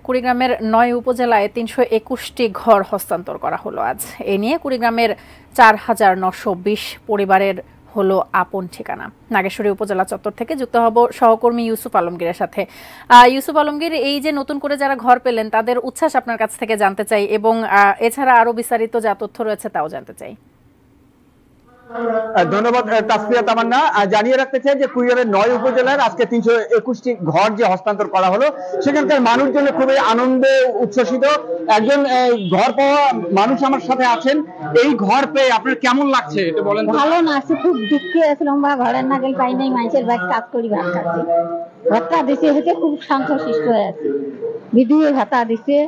কুড়িগ্রামের ৯ উপজেলায় ৩২১টি ঘর হস্তান্তর করা হলো আজ। এ নিয়ে কুড়িগ্রামের ৪,৯২০ পরিবারের হলো আপন ঠিকানা। নাগেশ্বরী উপজেলা চত্বর থেকে যুক্ত হব সহকর্মী ইউসুফ আলমগীরের সাথে। ইউসুফ আলমগীর, এই যে নতুন করে যারা ঘর পেলেন তাদের উচ্ছ্বাস আপনার কাছ থেকে জানতে চাই এবং এছাড়া আরো বিস্তারিত যা তথ্য রয়েছে তাও জানতে চাই। ধন্যবাদ তাসফিয়া তামান্না। জানিয়ে রাখতে চাই যে কুড়িগ্রামের ৯ উপজেলার আজকে ৩২১টি ঘর যে হস্তান্তর করা হলো, সেখানকার মানুষজন খুবই আনন্দে উচ্ছ্বসিত। একজন ঘর পাওয়া মানুষ আমার সাথে আছেন। এই ঘর পেয়ে আপনার কেমন লাগছে এটা বলেন। ভালো না, খুব দুঃখে আছিলাম বা ঘরের নাগেল পাই নাই, মানুষের বাড়ি কাজ করি ভাত খাচ্ছি। ভাতটা দিছে হতে খুব শান্তশিষ্ট হয়ে আছে। বিধুয়ে ভাতা দিছে,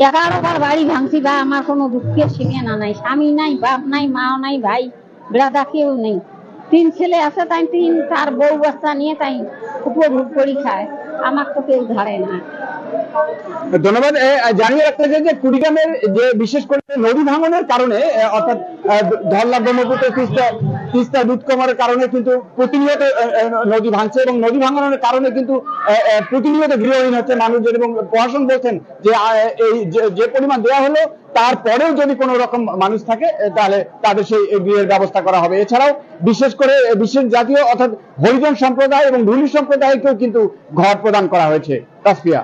11বার বাড়ি ভাঙছি বা আমার কোনো দুঃখের সীমানা নাই। স্বামী নাই, বাপ নাই, মাও নাই, ভাই ব্রাদা কেউ নেই। 3 ছেলে আছে, তাই 3 বউ বাচ্চা নিয়ে তাই উপভোগ করি খায়। আমার তো কেউ ধারে না। ধন্যবাদ। জানিয়ে রাখতে চাই যে কুড়িগ্রামের যে বিশেষ করে নদী ভাঙনের কারণে, অর্থাৎ ধরলা, ব্রহ্মপুত্র, তিস্তা, দুধকুমারের কারণে কিন্তু প্রতিনিয়ত নদী ভাঙছে এবং নদী ভাঙনের কারণে কিন্তু প্রতিনিয়ত গৃহহীন হচ্ছে মানুষজন। এবং প্রশাসন বলছেন যে এই যে পরিমাণ দেওয়া হলো তারপরেও যদি কোনো রকম মানুষ থাকে তাহলে তাদের সেই গৃহের ব্যবস্থা করা হবে। এছাড়াও বিশেষ করে বিশেষ জাতীয় অর্থাৎ হরিজন সম্প্রদায় এবং ঢুলি সম্প্রদায়কেও কিন্তু ঘর প্রদান করা হয়েছে। তাসফিয়া।